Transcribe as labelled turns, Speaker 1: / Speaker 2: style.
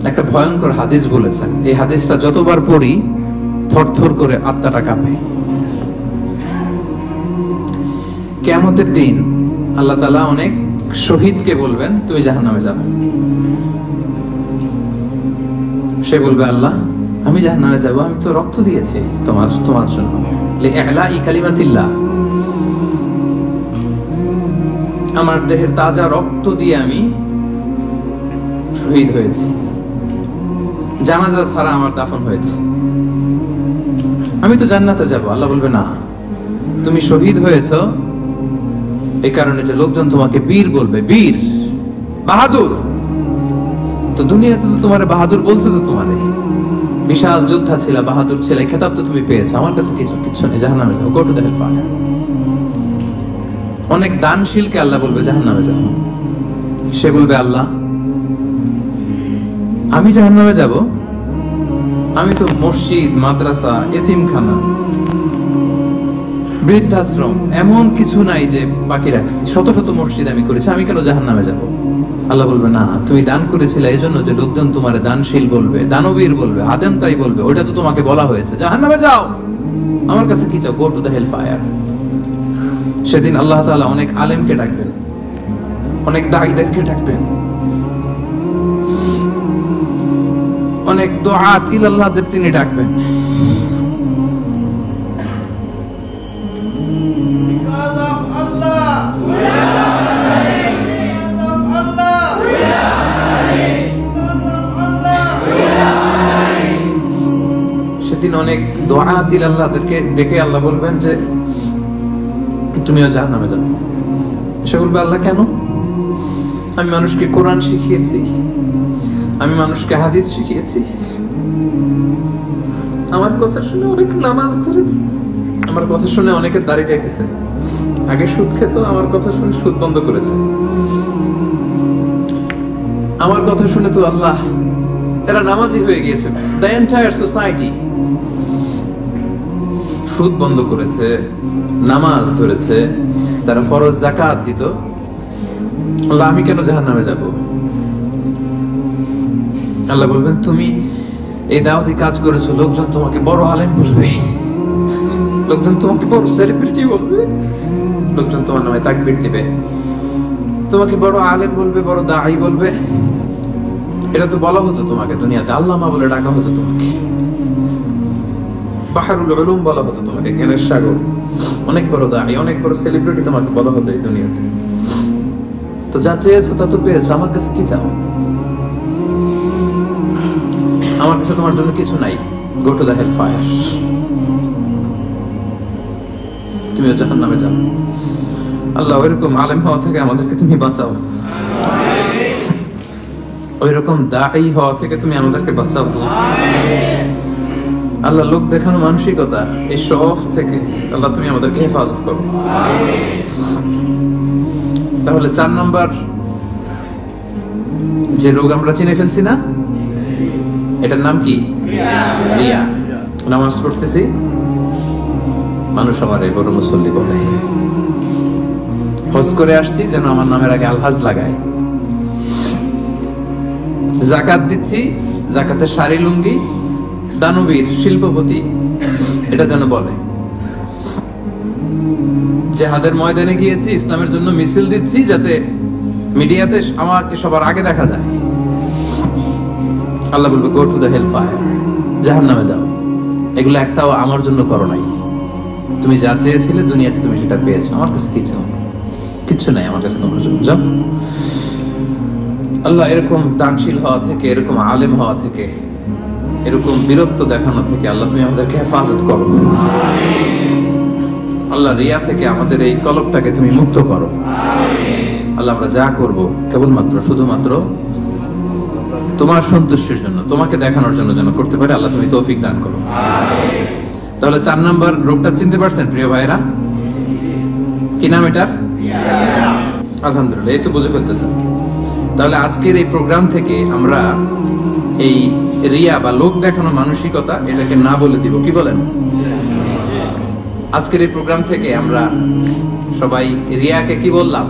Speaker 1: একটা ভয়ঙ্কর হাদিস বলেছেন। এই হাদিসটা যতবার পড়ি থরথর করে আত্মাটা কাঁপে। কিয়ামতের দিন আল্লাহ তাআলা অনেক শহীদকে বলবেন তুমি জাহান্নামে যাবে। সে বলবে আল্লাহ আমি জাহান্নামে যাব, আমি তো রক্ত দিয়েছি তোমার জন্য, লিইলাই কালিমাতিল্লাহ, আমার দেহের তাজা রক্ত দিয়ে আমি শহীদ হয়েছি, জানাজা ছাড়া আমার দাফন হয়েছে, আমি তো জান্নাতে যাব। আল্লাহ বলবে না, তুমি শহীদ হয়েছো এই কারণে যে লোকজন তোমাকে বীর বলবে, বীর বাহাদুর। তো দুনিয়াতে তো তোমার বাহাদুর বলছে, তো তোমারে বিশাল যোদ্ধা ছিল, বাহাদুর ছিল, এই খেতাব তো তুমি পেয়েছো, আমার কাছে কিছু নেই, জাহান্নামে যাও, গো টু দ্য হেলফায়ার। অনেক দানশীলকে আল্লাহ বলবে জাহান্নামে যাও। সে বলবে আল্লাহ আমি জাহান্নামে যাব, আমি তো মসজিদ, মাদ্রাসা, এতিমখানা, বৃদ্ধাশ্রম এমন কিছু নাই যে বাকি রাখছি, শত শত মসজিদ আমি করেছি, আমি কেন জাহান্নামে যাব? আল্লাহ বলবে না, তুমি দান করেছিলে এই জন্য যে লোকজন তোমার দানশীল বলবে, দানবীর বলবে, আদেম তাই বলবে, ওইটা তো তোমাকে বলা হয়েছে, জাহান্নামে যাও, আমার কাছে কি চাও, go to the hell fire. সেদিন আল্লাহ তাআলা অনেক আলেমকে ডাকবেন, অনেক দাঈদেরকে ডাকবেন, অনেক দুআত ইলাল্লাহদের তিনি ডাকবেন। সেদিন অনেক দুআত ইলাল্লাহদেরকে ডেকে আল্লাহ বলবেন যে তুমিও জাহান্নামে যাও। সে বলবে আল্লাহ কেন? আমি মানুষকে কোরআন শিখিয়েছি, আমি মানুষকে হাদিস শিখিয়েছি, আমার কথা শুনে অনেক নামাজ ধরেছে, আমার কথা শুনে অনেকের দাড়ি রেখেছে, আগে সুদ খেত, আমার কথা শুনে সুদ বন্ধ করেছে, আমার কথা শুনে তো আল্লাহ এরা নামাজি হয়ে গিয়েছে। দ্য এন্টায়ার সোসাইটি সুদ বন্ধ করেছে, নামাজ ধরেছে, তারা ফরজ যাকাত দিত, আল্লাহ আমি কেন জাহান্নামে যাব? আল্লাহ বলবেন তুমি এই দাওয়াতি কাজ করেছো, লোকজন তোমাকে বড় আলেম বলবে, লোকজন তোমাকে বড় সেলিব্রিটি বলবে, লোকজন তোমার নামে তাকবীর দিবে, তোমাকে বড় আলেম বলবে, বড় দাঈ বলবে। এটা তো বলা হতো তোমাকে দুনিয়াতে, আল্লামা বলে ডাকা হতো তোমাকে, বাহরুল উলুম বলা হতো তোমাকে, জ্ঞানের সাগর, অনেক বড় দাঈ, অনেক বড় সেলিব্রিটি তোমাকে বলা হতো এই দুনিয়াতে। তো যা চেয়েছো তা তো পেয়েছো, আমার কাছে কি চাও? আমার কাছে তোমার জন্য কিছু নাই, go to the hell fire, তুমিও জাহান্নামে যাও। আল্লাহ ওইরকম আলেম হওয়া থেকে আমাদেরকে তুমি বাঁচাও, ওইরকম দাঈ হওয়া থেকে তুমি আমাদেরকে বাঁচাও। আল্লাহ লোক দেখানো মানসিকতা, এই শখ থেকে আল্লাহ তুমি আমাদেরকে হেফাজত করো। তাহলে 4 নাম্বার যে রোগ আমরা চিনে ফেলছি না, এটার নাম কি? রিয়া। নামাজ পড়তেছি, মানুষ আমার এই বড় মুসল্লি বলে, হজ করে আসছি যেন আমার নামের আগে আলহাজ লাগায়, যাকাত দিচ্ছি, যাকাতের শাড়ি লুঙ্গি, দানবীর শিল্পপতি এটা যেন বলে, জিহাদের ময়দানে গিয়েছি, ইসলামের জন্য মিছিল দিচ্ছি, যাতে মিডিয়াতে আমাকে সবার আগে দেখা যায়। আল্লাহ বলবে go to the hell fire, জাহান্নামে যাও। এগুলো একটাও আমার জন্য করো নাই, তুমি যা চেয়েছিলে দুনিয়াতে তুমি সেটা পেয়েছো, আমার কাছে কি চাও? কিচ্ছু নাই আমার কাছে তোমার জন্য, যাও। আল্লাহ এরকম দানশীল হওয়া থেকে, এরকম আলেম হওয়া থেকে, এরকম বীরত্ব দেখানো থেকে আল্লাহ তুমি আমাদেরকে হেফাজত করো। আল্লাহ রিয়া থেকে আমাদের এই কলবটাকে তুমি মুক্ত করো। আল্লাহ আমরা যা করব কেবলমাত্র শুধুমাত্র তোমার সন্তুষ্টির জন্য, তোমাকে দেখানোর জন্য যেন করতে পারে, আল্লাহ তুমি তৌফিক দান করো। তাহলে 4 নাম্বার রোগটা চিনতে পারছেন প্রিয় ভাইরা? কি নাম এটার? আলহামদুলিল্লাহ, এই তো বুঝে ফেলতেছেন। তাহলে আজকের এই প্রোগ্রাম থেকে আমরা এই রিয়া বা লোক দেখানো মানসিকতা এটাকে না বলে দিব, কি বলেন? আজকের এই প্রোগ্রাম থেকে আমরা সবাই রিয়াকে কি বললাম?